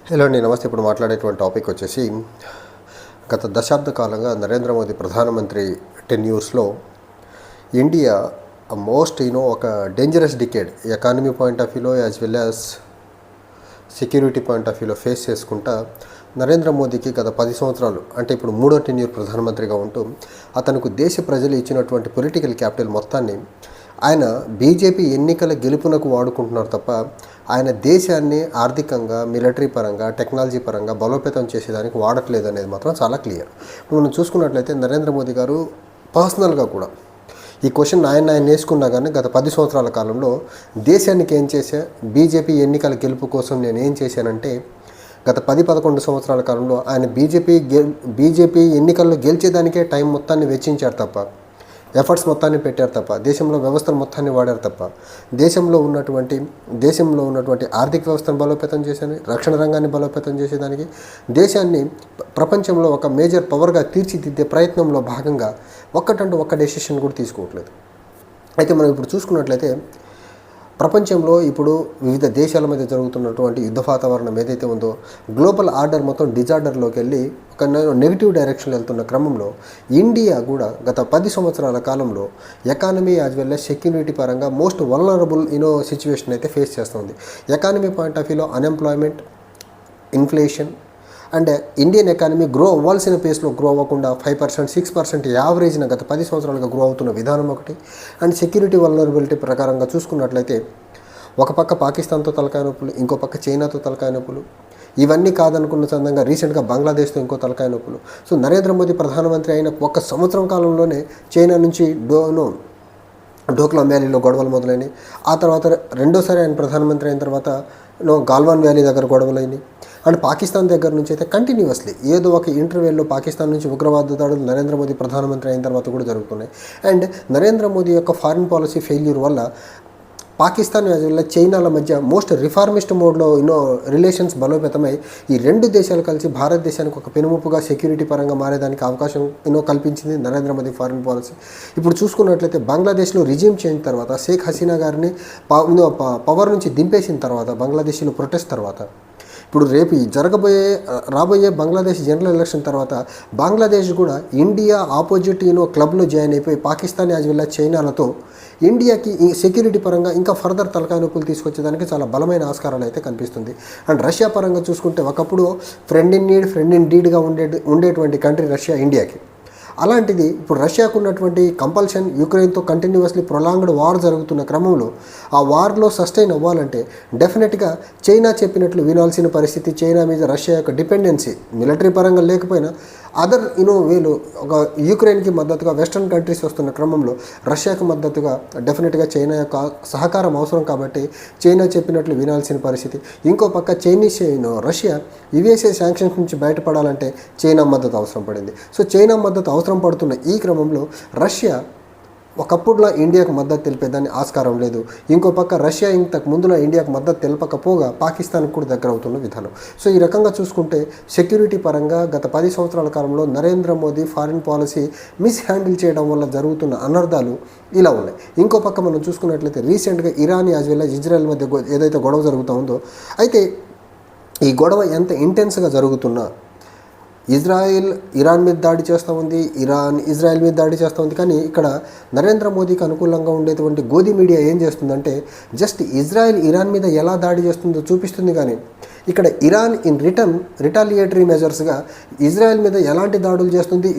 Hello అండి, నమస్తే. ఇప్పుడు మాట్లాడేటువంటి టాపిక్ వచ్చేసి గత దశాబ్ద కాలంగా నరేంద్ర మోదీ ప్రధానమంత్రి టెన్యూర్స్లో ఇండియా మోస్ట్ ఒక dangerous decade economy point of వ్యూలో as well as security point of వ్యూలో ఫేస్ చేసుకుంటా నరేంద్ర మోదీకి గత 10 సంవత్సరాలు అంటే ఇప్పుడు మూడో టెన్యూర్ ప్రధానమంత్రిగా ఉంటూ అతనికి దేశ ప్రజలు ఇచ్చినటువంటి పొలిటికల్ క్యాపిటల్ మొత్తాన్ని ఆయన బీజేపీ ఎన్నికల గెలుపునకు వాడుకుంటున్నారు తప్ప ఆయన దేశాన్ని ఆర్థికంగా, మిలిటరీ పరంగా, టెక్నాలజీ పరంగా బలోపేతం చేసేదానికి వాడట్లేదు అనేది మాత్రం చాలా క్లియర్. మనం చూసుకున్నట్లయితే నరేంద్ర మోదీ గారు పర్సనల్గా కూడా ఈ క్వశ్చన్ ఆయన వేసుకున్నా కానీ గత 10 సంవత్సరాల కాలంలో దేశానికి ఏం చేశా, బీజేపీ ఎన్నికల గెలుపు కోసం నేను ఏం చేశానంటే గత 10-11 సంవత్సరాల కాలంలో ఆయన బీజేపీ ఎన్నికల్లో గెలిచేదానికే టైం మొత్తాన్ని వెచ్చించారు తప్ప, ఎఫర్ట్స్ మొత్తాన్ని పెట్టారు తప్ప, దేశంలో వ్యవస్థల మొత్తాన్ని వాడారు తప్ప, దేశంలో ఉన్నటువంటి ఆర్థిక వ్యవస్థను బలోపేతం చేసేది, రక్షణ రంగాన్ని బలోపేతం చేసేదానికి, దేశాన్ని ప్రపంచంలో ఒక మేజర్ పవర్గా తీర్చిదిద్దే ప్రయత్నంలో భాగంగా ఒక్క డెసిషన్ కూడా తీసుకోవట్లేదు. అయితే మనం ఇప్పుడు చూసుకున్నట్లయితే ప్రపంచంలో ఇప్పుడు వివిధ దేశాల మధ్య జరుగుతున్నటువంటి యుద్ధ వాతావరణం ఏదైతే ఉందో, గ్లోబల్ ఆర్డర్ మొత్తం డిజార్డర్లోకి వెళ్ళి ఒక నెగిటివ్ డైరెక్షన్లో వెళ్తున్న క్రమంలో ఇండియా కూడా గత 10 సంవత్సరాల కాలంలో economy as well as security పరంగా మోస్ట్ వల్నరబుల్ సిచ్యువేషన్ అయితే ఫేస్ చేస్తుంది. ఎకానమీ పాయింట్ ఆఫ్ వ్యూలో unemployment, inflation and Indian economy grow అవ్వాల్సిన పేస్లో గ్రో అవ్వకుండా 5%, 6% యావరేజ్న గత 10 సంవత్సరాలుగా గ్రో అవుతున్న విధానం ఒకటి. అండ్ సెక్యూరిటీ వల్నరబిలిటీ ప్రకారంగా చూసుకున్నట్లయితే ఒక పక్క పాకిస్తాన్తో తలకాయ నొప్పులు, ఇంకో పక్క చైనాతో తలకాయ నొప్పులు, ఇవన్నీ కాదనుకున్న సందర్భంగా రీసెంట్గా బంగ్లాదేశ్తో ఇంకో తలకాయ నొప్పులు. సో నరేంద్ర మోదీ ప్రధానమంత్రి అయిన 1 సంవత్సరం కాలంలోనే చైనా నుంచి డోక్లాం వ్యాలీలో గొడవలు మొదలైనవి. ఆ తర్వాత రెండోసారి ఆయన ప్రధానమంత్రి అయిన తర్వాత గాల్వాన్ వ్యాలీ దగ్గర గొడవలైనవి. అండ్ పాకిస్తాన్ దగ్గర నుంచి అయితే కంటిన్యూస్లీ ఏదో ఒక ఇంటర్వ్యూలో పాకిస్తాన్ నుంచి ఉగ్రవాద దాడులు నరేంద్ర మోదీ ప్రధానమంత్రి అయిన తర్వాత కూడా జరుగుతున్నాయి. అండ్ నరేంద్ర మోదీ యొక్క ఫారిన్ పాలసీ ఫెయిల్యూర్ వల్ల పాకిస్తాన్ చైనాల మధ్య మోస్ట్ రిఫార్మిస్ట్ మోడ్లో రిలేషన్స్ బలోపేతమై ఈ రెండు దేశాలు కలిసి భారతదేశానికి ఒక పెనుముప్పుగా సెక్యూరిటీ పరంగా మారేదానికి అవకాశం కల్పించింది నరేంద్ర మోదీ ఫారిన్ పాలసీ. ఇప్పుడు చూసుకున్నట్లయితే బంగ్లాదేశ్లో రిజ్యూమ్ చేంజ్ తర్వాత, షేక్ హసీనా గారిని పవర్ నుంచి దింపేసిన తర్వాత, బంగ్లాదేశ్లో ప్రొటెస్ట్ తర్వాత, ఇప్పుడు రేపు రాబోయే బంగ్లాదేశ్ జనరల్ ఎలక్షన్ తర్వాత బంగ్లాదేశ్ కూడా ఇండియా ఆపోజిట్ క్లబ్లో జాయిన్ అయిపోయి పాకిస్తాన్ యాజ్ వెల్ యాజ్ చైనాలతో ఇండియాకి సెక్యూరిటీ పరంగా ఇంకా ఫర్దర్ తలకాయ నొప్పులు తీసుకొచ్చేదానికి చాలా బలమైన ఆస్కారాలు అయితే కనిపిస్తుంది. అండ్ రష్యా పరంగా చూసుకుంటే ఒకప్పుడు friend in need, friend in డీడ్గా ఉండేటువంటి కంట్రీ రష్యా ఇండియాకి. అలాంటిది ఇప్పుడు రష్యాకు ఉన్నటువంటి కంపల్షన్ యుక్రెయిన్తో కంటిన్యూస్లీ ప్రొలాంగ్డ్ వార్ జరుగుతున్న క్రమంలో ఆ వార్లో సస్టైన్ అవ్వాలంటే డెఫినెట్గా చైనా చెప్పినట్లు వినాల్సిన పరిస్థితి. చైనా మీద రష్యా యొక్క డిపెండెన్సీ మిలిటరీ పరంగా లేకపోయినా అదర్ వేలు ఒక యుక్రెయిన్కి మద్దతుగా వెస్ట్రన్ కంట్రీస్ వస్తున్న క్రమంలో రష్యాకు మద్దతుగా డెఫినెట్గా చైనా యొక్క సహకారం అవసరం కాబట్టి చైనా చెప్పినట్లు వినాల్సిన పరిస్థితి. ఇంకో పక్క రష్యా యుఎస్ఏ శాంక్షన్స్ నుంచి బయటపడాలంటే చైనా మద్దతు అవసరం పడింది. సో చైనా మద్దతు అవసరం పడుతున్న ఈ క్రమంలో రష్యా ఒకప్పుడులో ఇండియాకు మద్దతు తెలిపేదాన్ని ఆస్కారం లేదు. ఇంకో పక్క రష్యా ఇంతకు ముందులో ఇండియాకు మద్దతు తెలపకపోగా పాకిస్తాన్కి కూడా దగ్గర అవుతున్న విధానం. సో ఈ రకంగా చూసుకుంటే సెక్యూరిటీ పరంగా గత 10 సంవత్సరాల కాలంలో Narendra Modi foreign policy handle చేయడం వల్ల జరుగుతున్న అనర్థాలు ఇలా ఉన్నాయి. ఇంకో పక్క మనం చూసుకున్నట్లయితే రీసెంట్గా Iran as well as Israel మధ్య ఏదైతే గొడవ జరుగుతూ ఉందో, అయితే ఈ గొడవ ఎంత ఇంటెన్స్గా జరుగుతున్నా ఇరాన్ మీద దాడి చేస్తూ ఉంది, ఇరాన్ ఇజ్రాయెల్ మీద దాడి చేస్తూ ఉంది. కానీ ఇక్కడ నరేంద్ర మోదీకి అనుకూలంగా ఉండేటువంటి గోధి మీడియా ఏం చేస్తుందంటే జస్ట్ ఇరాన్ మీద ఎలా దాడి చేస్తుందో చూపిస్తుంది. కానీ ఇక్కడ ఇరాన్ ఇన్ రిటాలియేటరీ మెజర్స్గా ఇజ్రాయెల్ మీద ఎలాంటి దాడులు చేస్తుంది,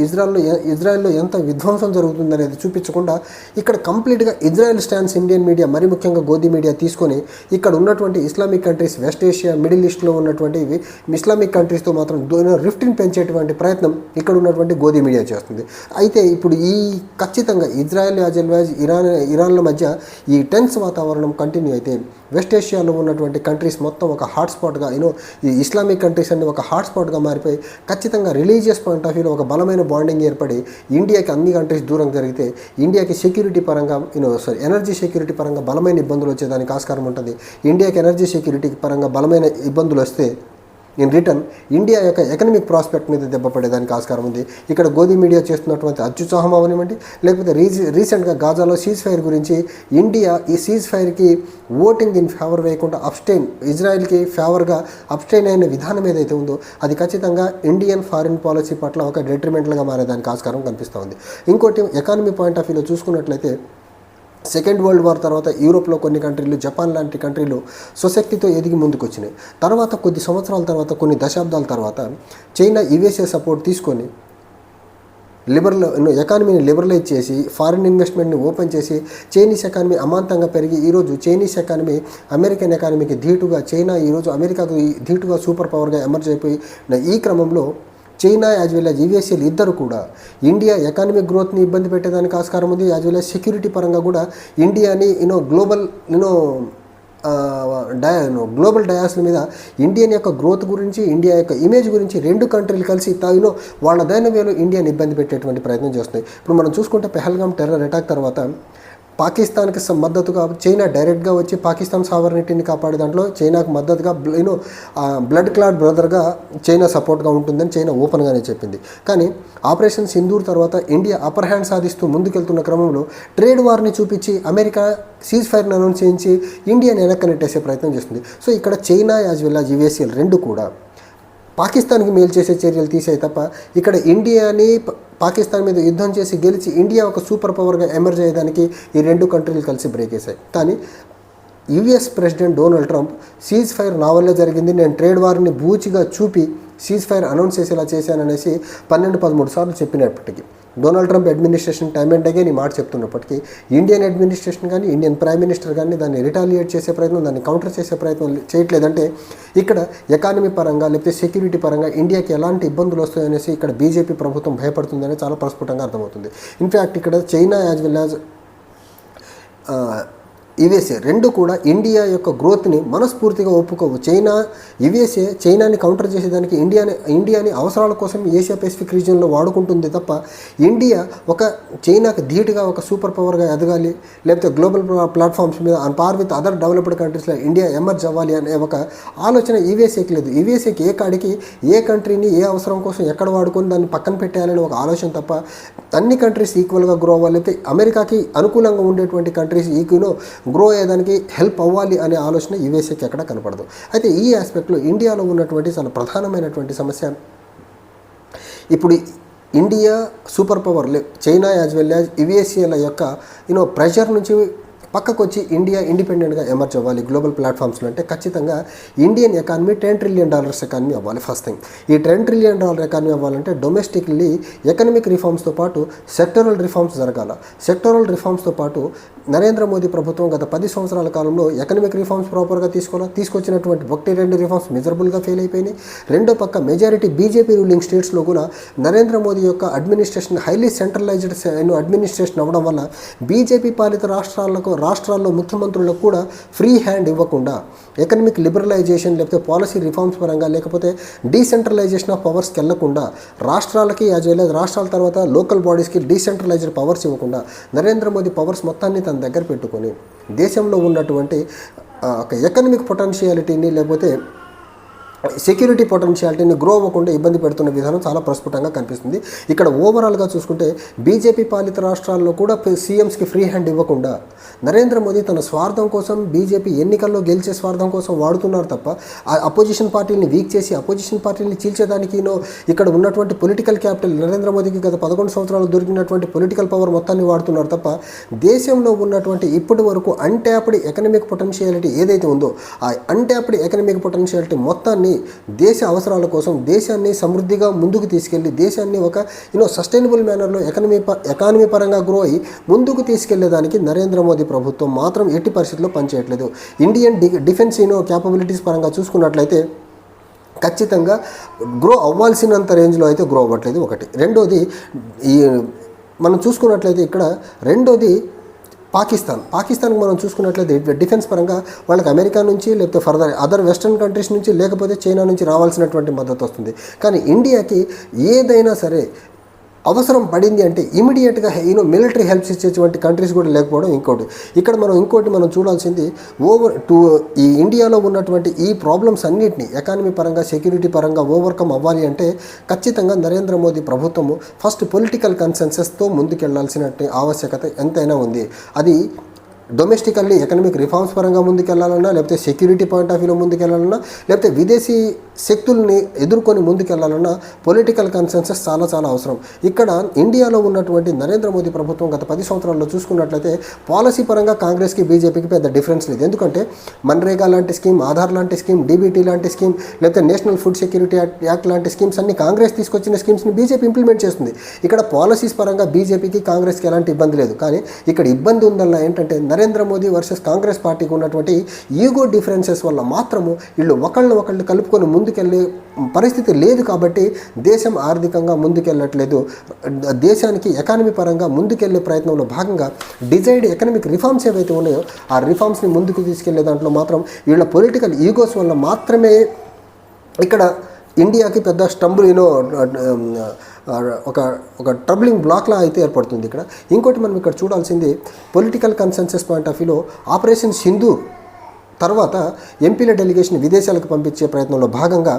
ఇజ్రాయెల్లో ఎంత విధ్వంసం జరుగుతుంది అనేది చూపించకుండా ఇక్కడ కంప్లీట్గా ఇజ్రాయెల్ స్టాండ్స్ ఇండియన్ మీడియా, మరి ముఖ్యంగా గోధి మీడియా తీసుకొని ఇక్కడ ఉన్నటువంటి Islamic countries, West Asia, Middle ఈస్ట్లో ఉన్నటువంటి ఇస్లామిక్ కంట్రీస్తో మాత్రం రిఫ్ట్ని పెంచేటువంటి ప్రయత్నం ఇక్కడ ఉన్నటువంటి గోధి మీడియా చేస్తుంది. అయితే ఇప్పుడు ఖచ్చితంగా ఇజ్రాయెల్ యాజ్ వెల్ యాజ్ ఇరాన్ల మధ్య ఈ టెన్స్ వాతావరణం కంటిన్యూ అయితే వెస్ట్ ఏషియాలో ఉన్నటువంటి కంట్రీస్ మొత్తం ఒక హాట్స్పాట్గా ఈ ఇస్లామిక్ కంట్రీస్ అన్ని ఒక హాట్స్పాట్గా మారిపోయి ఖచ్చితంగా రిలీజియస్ పాయింట్ ఆఫ్ వ్యూలో ఒక బలమైన బాండింగ్ ఏర్పడి ఇండియాకి అన్ని కంట్రీస్ దూరం జరిగితే ఇండియాకి సెక్యూరిటీ పరంగా ఎనర్జీ సెక్యూరిటీ పరంగా బలమైన ఇబ్బందులు వచ్చేదానికి ఆస్కారం ఉంటుంది. ఇండియాకి ఎనర్జీ సెక్యూరిటీ పరంగా బలమైన ఇబ్బందులు వస్తే ఇన్ రిటర్న్ ఇండియా యొక్క ఎకనమిక్ ప్రాస్పెక్ట్ మీద దెబ్బపడేదానికి ఆస్కారం ఉంది. ఇక్కడ గోధి మీడియా చేస్తున్నటువంటి అత్యుత్సాహం అవనివ్వండి, లేకపోతే రీసెంట్గా గాజాలో సీజ్ ఫైర్ గురించి ఇండియా ఈ సీజ్ ఫైర్కి ఓటింగ్ ఇన్ ఫేవర్ వేయకుండా అబ్స్టైన్, ఇజ్రాయెల్కి ఫేవర్గా అబ్స్టైన్ అయిన విధానం ఏదైతే ఉందో అది ఖచ్చితంగా ఇండియన్ ఫారిన్ పాలసీ పట్ల ఒక డెట్రిమెంటల్గా మారేదానికి ఆస్కారం కనిపిస్తూ ఉంది. ఇంకోటి ఎకానమీ పాయింట్ ఆఫ్ వ్యూలో చూసుకున్నట్లయితే సెకండ్ వరల్డ్ వార్ తర్వాత యూరోప్లో కొన్ని కంట్రీలు, జపాన్ లాంటి కంట్రీలు స్వశక్తితో ఎదిగి ముందుకు వచ్చినాయి. తర్వాత కొద్ది సంవత్సరాల తర్వాత, కొన్ని దశాబ్దాల తర్వాత చైనా యుఎస్ఏ సపోర్ట్ తీసుకొని ఎకానమీని లిబరలైజ్ చేసి ఫారిన్ ఇన్వెస్ట్మెంట్ని ఓపెన్ చేసి చైనీస్ ఎకానమీ అమాంతంగా పెరిగి ఈరోజు చైనీస్ ఎకానమీ అమెరికన్ ఎకానమీకి ధీటుగా, చైనా ఈరోజు అమెరికాకు ధీటుగా సూపర్ పవర్గా ఎమర్జ్ అయిపోయి ఈ క్రమంలో చైనా యాజ్ వెల్ యాజ్ యుఎస్ఏలు ఇద్దరు కూడా ఇండియా ఎకానమిక్ గ్రోత్ని ఇబ్బంది పెట్టేదానికి ఆస్కారం ఉంది. యాజ్ వెల్ యాజ్ సెక్యూరిటీ పరంగా కూడా ఇండియాని గ్లోబల్ డయాస్ల మీద ఇండియన్ యొక్క గ్రోత్ గురించి, ఇండియా యొక్క ఇమేజ్ గురించి రెండు కంట్రీలు కలిసి వాళ్ళ దైనవేలో ఇండియాని ఇబ్బంది పెట్టేటువంటి ప్రయత్నం చేస్తున్నాయి. ఇప్పుడు మనం చూసుకుంటే పెహల్గామ్ టెర్రర్ అటాక్ తర్వాత పాకిస్తాన్కి మద్దతుగా చైనా డైరెక్ట్గా వచ్చి పాకిస్తాన్ సావర్నిటీని కాపాడే దాంట్లో చైనాకు మద్దతుగా బ్లడ్ క్లాట్ బ్రదర్గా చైనా సపోర్ట్గా ఉంటుందని చైనా ఓపెన్గానే చెప్పింది. కానీ ఆపరేషన్ సింధూర్ తర్వాత ఇండియా అప్పర్ హ్యాండ్ సాధిస్తూ ముందుకెళ్తున్న క్రమంలో ట్రేడ్ వార్ని చూపించి అమెరికా సీజ్ ఫైర్ని అనౌన్స్ చేయించి ఇండియాని వెనక్కి నెట్టేసే ప్రయత్నం చేస్తుంది. సో ఇక్కడ చైనా యాజ్ వెల్ యాజ్ యుఎస్ఏలు రెండు కూడా పాకిస్తాన్కి మేలు చేసే చర్యలు తీసాయి తప్ప ఇక్కడ ఇండియాని పాకిస్తాన్ మీద యుద్ధం చేసి గెలిచి ఇండియా ఒక సూపర్ పవర్గా ఎమర్జ్ అయ్యేదానికి ఈ రెండు కంట్రీలు కలిసి బ్రేక్ వేశాయి. కానీ US president Donald Trump cease fire నా వల్లే జరిగింది, నేను ట్రేడ్ వార్ని బూచిగా చూపి సీజ్ ఫైర్ అనౌన్స్ చేసేలా చేశాననేసి 12-13 సార్లు చెప్పినప్పటికీ, Donald Trump administration time and again ఈ మాట చెప్తున్నప్పటికీ ఇండియన్ అడ్మినిస్ట్రేషన్ కానీ ఇండియన్ ప్రైమ్ మినిస్టర్ కానీ దాన్ని రిటాలియేట్ చేసే ప్రయత్నం, దాన్ని కౌంటర్ చేసే ప్రయత్నం చేయట్లేదంటే ఇక్కడ ఎకానమీ పరంగా లేకపోతే సెక్యూరిటీ పరంగా ఇండియాకి ఎలాంటి ఇబ్బందులు వస్తాయనేసి ఇక్కడ బీజేపీ ప్రభుత్వం భయపడుతుందని చాలా ప్రస్ఫుటంగా అర్థమవుతుంది. ఇన్ఫ్యాక్ట్ ఇక్కడ China as well as USA రెండు కూడా ఇండియా యొక్క గ్రోత్ని మనస్ఫూర్తిగా ఒప్పుకోవు. యుఎస్ఏ చైనాని కౌంటర్ చేసేదానికి ఇండియాని అవసరాల కోసం ఏషియా పెసిఫిక్ రీజియన్లో వాడుకుంటుంది తప్ప ఇండియా ఒక చైనాకి ధీటుగా ఒక సూపర్ పవర్గా ఎదగాలి, లేకపోతే గ్లోబల్ ప్లాట్ఫామ్స్ మీద on par with other developed కంట్రీస్లో ఇండియా ఎమర్జ్ అవ్వాలి అనే ఒక ఆలోచన యుఎస్ఏకి లేదు. యుఎస్ఏకి ఏ కాడికి ఏ కంట్రీని ఏ అవసరం కోసం ఎక్కడ వాడుకొని దాన్ని పక్కన పెట్టేయాలని ఒక ఆలోచన తప్ప అన్ని కంట్రీస్ ఈక్వల్గా గ్రో అవ్వాలి, లేకపోతే అమెరికాకి అనుకూలంగా ఉండేటువంటి కంట్రీస్ గ్రో అయ్యేదానికి హెల్ప్ అవ్వాలి అనే ఆలోచన యుఎస్ఏకి ఎక్కడ కనపడదు. అయితే ఈ ఆస్పెక్ట్లో ఇండియాలో ఉన్నటువంటి చాలా ప్రధానమైనటువంటి సమస్య, ఇప్పుడు India super power China as well as యుఎస్ఏల యొక్క ప్రెషర్ నుంచి పక్కకు వచ్చి ఇండియా ఇండిపెండెంట్గా ఎమర్జ్ అవ్వాలి గ్లోబల్ ప్లాట్ఫామ్స్లో అంటే ఖచ్చితంగా ఇండియన్ ఎకానమీ $10 trillion ఎకానమీ అవ్వాలి. ఫస్ట్ థింగ్, ఈ $10 trillion ఎకానమీ అవ్వాలంటే డొమెస్టిక్లీ ఎకనమిక్ రిఫార్మ్స్తో పాటు సెక్టరల్ రిఫార్మ్స్ జరగాల. సెక్టరల్ రిఫార్మ్స్తో పాటు నరేంద్ర మోదీ ప్రభుత్వం గత 10 సంవత్సరాల కాలంలో ఎకనమిక్ రిఫార్మ్స్ ప్రాపర్గా తీసుకొచ్చినటువంటి 1-2 రిఫార్మ్స్ మెజరబుల్గా ఫెయిల్ అయిపోయినాయి. రెండో పక్క మెజారిటీ బీజేపీ రూలింగ్ స్టేట్స్లో కూడా నరేంద్ర మోదీ యొక్క అడ్మినిస్ట్రేషన్ హైలీ సెంట్రలైజ్డ్ అడ్మినిస్ట్రేషన్ అవ్వడం వల్ల బీజేపీ పాలిత రాష్ట్రాల్లో ముఖ్యమంత్రులకు కూడా ఫ్రీ హ్యాండ్ ఇవ్వకుండా ఎకనమిక్ లిబరలైజేషన్ లేకపోతే పాలసీ రిఫార్మ్స్ పరంగా లేకపోతే డీసెంట్రలైజేషన్ ఆఫ్ పవర్స్కి వెళ్లకుండా రాష్ట్రాలకి యాజ్ వెల్ యాజ్ రాష్ట్రాల తర్వాత లోకల్ బాడీస్కి డీసెంట్రలైజ్డ్ పవర్స్ ఇవ్వకుండా నరేంద్ర మోదీ పవర్స్ మొత్తాన్ని తన దగ్గర పెట్టుకొని దేశంలో ఉన్నటువంటి ఒక ఎకనమిక్ పొటెన్షియాలిటీని లేకపోతే సెక్యూరిటీ పొటెన్షియాలిటీని గ్రో అవ్వకుండా ఇబ్బంది పెడుతున్న విధానం చాలా ప్రస్ఫుటంగా కనిపిస్తుంది. ఇక్కడ ఓవరాల్గా చూసుకుంటే బీజేపీ పాలిత రాష్ట్రాల్లో కూడా సీఎంస్కి ఫ్రీ హ్యాండ్ ఇవ్వకుండా నరేంద్ర మోదీ తన స్వార్థం కోసం బీజేపీ ఎన్నికల్లో గెలిచే స్వార్థం కోసం వాడుతున్నారు తప్ప అపోజిషన్ పార్టీని వీక్ చేసి అపోజిషన్ పార్టీని చీల్చేదానికి ఇక్కడ ఉన్నటువంటి పొలిటికల్ క్యాపిటల్ నరేంద్ర మోదీకి గత 11 సంవత్సరాలు దొరికినటువంటి పొలిటికల్ పవర్ మొత్తాన్ని వాడుతున్నారు తప్ప దేశంలో ఉన్నటువంటి ఇప్పటి వరకు అన్ట్యాప్డ్ ఎకనమిక్ పొటెన్షియాలిటీ ఏదైతే ఉందో ఆ అన్ట్యాప్డ్ ఎకనమిక్ పొటెన్షియాలిటీ మొత్తాన్ని దేశ అవసరాల కోసం దేశాన్ని సమృద్ధిగా ముందుకు తీసుకెళ్లి దేశాన్ని ఒక సస్టైనబుల్ మేనర్లో ఎకానమీ పరంగా గ్రో అయ్యి ముందుకు తీసుకెళ్లేదానికి నరేంద్ర మోదీ ప్రభుత్వం మాత్రం ఎట్టి పరిస్థితుల్లో పనిచేయట్లేదు. ఇండియన్ డిఫెన్స్ క్యాపబిలిటీస్ పరంగా చూసుకున్నట్లయితే ఖచ్చితంగా గ్రో అవ్వాల్సినంత రేంజ్లో అయితే గ్రో అవ్వట్లేదు. ఒకటి. రెండోది మనం చూసుకున్నట్లయితే ఇక్కడ పాకిస్తాన్కి మనం చూసుకున్నట్లయితే డిఫెన్స్ పరంగా వాళ్ళకి అమెరికా నుంచి లేకపోతే ఫర్దర్ అదర్ వెస్ట్రన్ కంట్రీస్ నుంచి లేకపోతే చైనా నుంచి రావాల్సినటువంటి మద్దతు వస్తుంది. కానీ ఇండియాకి ఏదైనా సరే అవసరం పడింది అంటే ఇమీడియట్గా మిలిటరీ హెల్ప్స్ ఇచ్చేటువంటి కంట్రీస్ కూడా లేకపోవడం ఇంకోటి. ఇక్కడ మనం చూడాల్సింది ఈ ఇండియాలో ఉన్నటువంటి ఈ ప్రాబ్లమ్స్ అన్నింటినీ ఎకానమీ పరంగా సెక్యూరిటీ పరంగా ఓవర్కమ్ అవ్వాలి అంటే ఖచ్చితంగా నరేంద్ర మోదీ ప్రభుత్వము ఫస్ట్ పొలిటికల్ కన్సెన్సస్తో ముందుకెళ్లాల్సిన ఆవశ్యకత ఎంతైనా ఉంది. అది డొమెస్టికల్లీ ఎకనామిక్ రిఫార్మ్స్ పరంగా ముందుకెళ్లాలన్నా, లేకపోతే సెక్యూరిటీ పాయింట్ ఆఫ్ వ్యూలో ముందుకెళ్లాలన్నా, లేకపోతే విదేశీ శక్తుల్ని ఎదుర్కొని ముందుకెళ్లాలన్నా పొలిటికల్ కన్సెన్సస్ చాలా చాలా అవసరం. ఇక్కడ ఇండియాలో ఉన్నటువంటి నరేంద్ర మోదీ ప్రభుత్వం గత 10 సంవత్సరాల్లో చూసుకున్నట్లయితే పాలసీ పరంగా కాంగ్రెస్కి బీజేపీకి పెద్ద డిఫరెన్స్ లేదు. ఎందుకంటే మన్రేగా లాంటి స్కీమ్, ఆధార్ లాంటి స్కీమ్, డీబీటీ లాంటి స్కీమ్, లేకపోతే నేషనల్ ఫుడ్ సెక్యూరిటీ యాక్ట్ లాంటి స్కీమ్స్ అన్ని కాంగ్రెస్ తీసుకొచ్చిన స్కీమ్స్ని బీజేపీ ఇంప్లిమెంట్ చేస్తుంది. ఇక్కడ పాలసీస్ పరంగా బీజేపీకి కాంగ్రెస్కి ఎలాంటి ఇబ్బంది లేదు. కానీ ఇక్కడ ఇబ్బంది ఉందన్న ఏంటంటే నరేంద్ర మోదీ వర్సెస్ కాంగ్రెస్ పార్టీకి ఉన్నటువంటి ఈగో డిఫరెన్సెస్ వల్ల మాత్రము వీళ్ళు ఒకళ్ళు కలుపుకొని ముందుకెళ్ళే పరిస్థితి లేదు. కాబట్టి దేశం ఆర్థికంగా ముందుకెళ్ళట్లేదు. దేశానికి ఎకానమీ పరంగా ముందుకెళ్లే ప్రయత్నంలో భాగంగా డిజైర్డ్ ఎకనామిక్ రిఫార్మ్స్ ఏవైతే ఉన్నాయో ఆ రిఫార్మ్స్ని ముందుకు తీసుకెళ్లే దాంట్లో మాత్రం వీళ్ళ పొలిటికల్ ఈగోస్ వల్ల మాత్రమే ఇక్కడ ఇండియాకి పెద్ద స్టంబుల్ ఒక ట్రబ్లింగ్ బ్లాక్లా అయితే ఏర్పడుతుంది. ఇంకోటి మనం ఇక్కడ చూడాల్సింది పొలిటికల్ కన్సెన్సస్ పాయింట్ ఆఫ్ వ్యూలో ఆపరేషన్ సింధూర్ తర్వాత ఎంపీల డెలిగేషన్ విదేశాలకు పంపించే ప్రయత్నంలో భాగంగా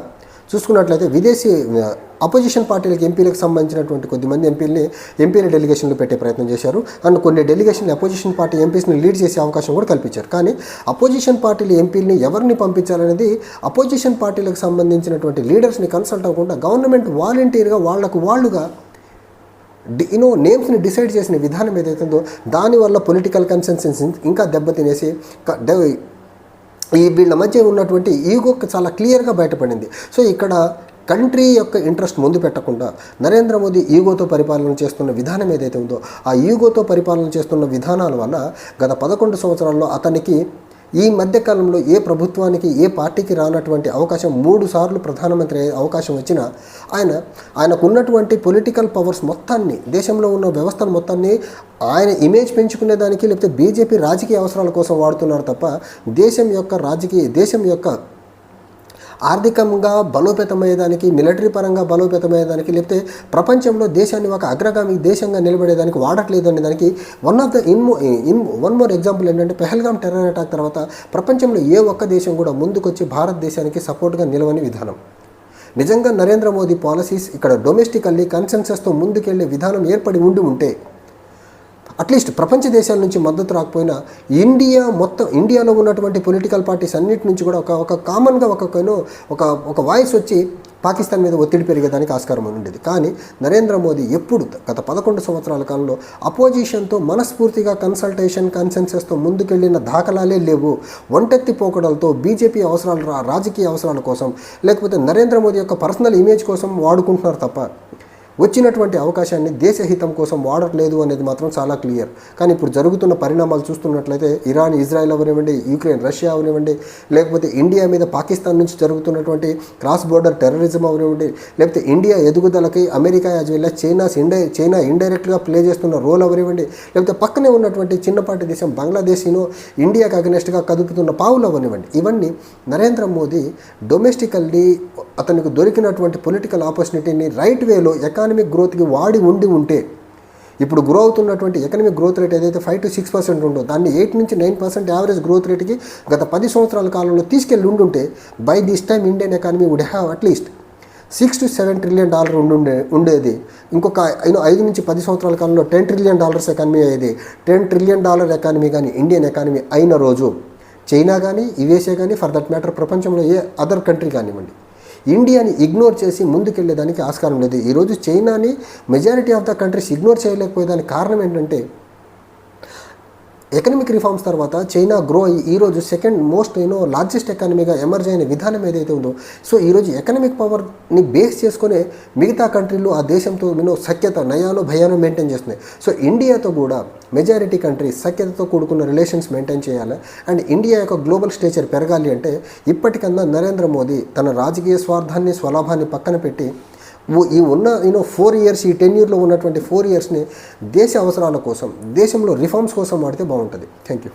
చూసుకున్నట్లయితే విదేశీ అపోజిషన్ పార్టీలకు ఎంపీలకు సంబంధించినటువంటి కొద్దిమంది ఎంపీల డెలిగేషన్లు పెట్టే ప్రయత్నం చేశారు. అండ్ కొన్ని డెలిగేషన్లు అపోజిషన్ పార్టీ ఎంపీస్ని లీడ్ చేసే అవకాశం కూడా కల్పించారు. కానీ అపోజిషన్ పార్టీల ఎంపీలని ఎవరిని పంపించాలనేది అపోజిషన్ పార్టీలకు సంబంధించినటువంటి లీడర్స్ని కన్సల్ట్ అవ్వకుండా గవర్నమెంట్ వాలంటీర్గా వాళ్ళుగా నేమ్స్ని డిసైడ్ చేసిన విధానం ఏదైతుందో దానివల్ల పొలిటికల్ కన్సెన్సెన్స్ ఇంకా దెబ్బతినేసి వీళ్ళ మధ్య ఉన్నటువంటి ఈగో చాలా క్లియర్గా బయటపడింది. సో ఇక్కడ కంట్రీ యొక్క ఇంట్రెస్ట్ ముందు పెట్టకుండా నరేంద్ర మోదీ ఈగోతో పరిపాలన చేస్తున్న విధానం ఏదైతే ఉందో ఆ ఈగోతో పరిపాలన చేస్తున్న విధానాల వల్ల గత 11 సంవత్సరాల్లో అతనికి ఈ మధ్యకాలంలో ఏ ప్రభుత్వానికి ఏ పార్టీకి రానటువంటి అవకాశం 3 సార్లు ప్రధానమంత్రి అయ్యే అవకాశం వచ్చినా ఆయనకున్నటువంటి పొలిటికల్ పవర్స్ మొత్తాన్ని దేశంలో ఉన్న వ్యవస్థను మొత్తాన్ని ఆయన ఇమేజ్ పెంచుకునేదానికి లేకపోతే బీజేపీ రాజకీయ అవసరాల కోసం వాడుతున్నారు తప్ప దేశం యొక్క ఆర్థికంగా బలోపేతమయ్యేదానికి, మిలిటరీ పరంగా బలోపేతమయ్యేదానికి, లేకపోతే ప్రపంచంలో దేశాన్ని ఒక అగ్రగామి దేశంగా నిలబడేదానికి వాడట్లేదు అనే దానికి వన్ మోర్ ఎగ్జాంపుల్ ఏంటంటే పెహల్గాం టెర్రర్ అటాక్ తర్వాత ప్రపంచంలో ఏ ఒక్క దేశం కూడా ముందుకొచ్చి భారతదేశానికి సపోర్ట్గా నిలవని విధానం. నిజంగా నరేంద్ర మోదీ పాలసీస్ ఇక్కడ డొమెస్టికల్లీ కన్సెన్సస్తో ముందుకెళ్లే విధానం ఏర్పడి ఉంటే అట్లీస్ట్ ప్రపంచ దేశాల నుంచి మద్దతు రాకపోయినా ఇండియాలో ఉన్నటువంటి పొలిటికల్ పార్టీస్ అన్నిటి నుంచి కూడా ఒక కామన్గా ఒక వాయిస్ వచ్చి పాకిస్తాన్ మీద ఒత్తిడి పెరిగేదానికి ఆస్కారం ఉండేది. కానీ నరేంద్ర మోదీ ఎప్పుడు గత 11 సంవత్సరాల కాలంలో అపోజిషన్తో మనస్ఫూర్తిగా కన్సెన్సస్తో ముందుకెళ్లిన దాఖలాలే లేవు. ఒంటెత్తి పోకడలతో బీజేపీ రాజకీయ అవసరాల కోసం లేకపోతే నరేంద్ర మోదీ యొక్క పర్సనల్ ఇమేజ్ కోసం వాడుకుంటున్నారు తప్ప వచ్చినటువంటి అవకాశాన్ని దేశహితం కోసం వాడట్లేదు అనేది మాత్రం చాలా క్లియర్. కానీ ఇప్పుడు జరుగుతున్న పరిణామాలు చూస్తున్నట్లయితే ఇరాన్, ఇజ్రాయెల్ అవనివ్వండి, యుక్రెయిన్, రష్యా అవనివ్వండి, లేకపోతే ఇండియా మీద పాకిస్తాన్ నుంచి జరుగుతున్నటువంటి క్రాస్ బోర్డర్ టెర్రరిజం అవనివ్వండి, లేకపోతే ఇండియా ఎదుగుదలకి America as well as China ఇండైరెక్ట్గా ప్లే చేస్తున్న రోల్ అవనివ్వండి, లేకపోతే పక్కనే ఉన్నటువంటి చిన్నపాటి దేశం బంగ్లాదేశీను ఇండియాకి అగనెస్ట్గా కదుపుతున్న పావులు అవనివ్వండి, ఇవన్నీ నరేంద్ర మోదీ డొమెస్టికల్లీ అతనికి దొరికినటువంటి పొలిటికల్ ఆపర్చునిటీని రైట్ వేలో ఎకానమిక్ గ్రోత్కి ఉంటే ఇప్పుడు గ్రో అవుతున్నటువంటి ఎకనామిక్ గ్రోత్ రేట్ ఏదైతే 5 to 6% ఉందో దాన్ని 8 నుంచి 9% యావరేజ్ గ్రోత్ రేట్కి గత 10 సంవత్సరాల కాలంలో తీసుకెళ్ళి ఉంటే by this time Indian economy would have at least $6 to $7 trillion ఉండేది. ఇంకొక 5 నుంచి 10 సంవత్సరాల కాలంలో $10 trillion ఎకానమీ అయ్యేది. $10 trillion ఎకానమీ కానీ ఇండియన్ ఎకానమీ అయిన రోజు చైనా కానీ యుఎస్ఏ కానీ ఫర్ దట్ మ్యాటర్ ప్రపంచంలో ఏ అదర్ కంట్రీ కానివ్వండి ఇండియాని ఇగ్నోర్ చేసి ముందుకెళ్లేదానికి ఆస్కారం లేదు. ఈరోజు చైనాని majority of the countries ignore చేయలేకపోయేదానికి కారణం ఏంటంటే ఎకనామిక్ రిఫార్మ్స్ తర్వాత చైనా గ్రో అయ్యి ఈరోజు సెకండ్ మోస్ట్ లార్జెస్ట్ ఎకానమీగా ఎమర్జ్ అయిన విధానం ఏదైతే ఉందో సో ఈరోజు ఎకనామిక్ పవర్ని బేస్ చేసుకునే మిగతా కంట్రీలు ఆ దేశంతో సఖ్యత నయానో భయానో మెయింటైన్ చేస్తున్నాయి. సో ఇండియాతో కూడా మెజారిటీ కంట్రీస్ సఖ్యతతో కూడుకున్న రిలేషన్స్ మెయింటైన్ చేయాలి. అండ్ ఇండియా యొక్క గ్లోబల్ స్టేచర్ పెరగాలి అంటే ఇప్పటికన్నా నరేంద్ర మోదీ తన రాజకీయ స్వార్థాన్ని స్వలాభాన్ని పక్కన పెట్టి ఈ ఉన్న 4 years ఈ 10 yearలో ఉన్నటువంటి 4 yearsని దేశ అవసరాల కోసం దేశంలో రిఫార్మ్స్ కోసం వాడితే బాగుంటుంది. Thank you.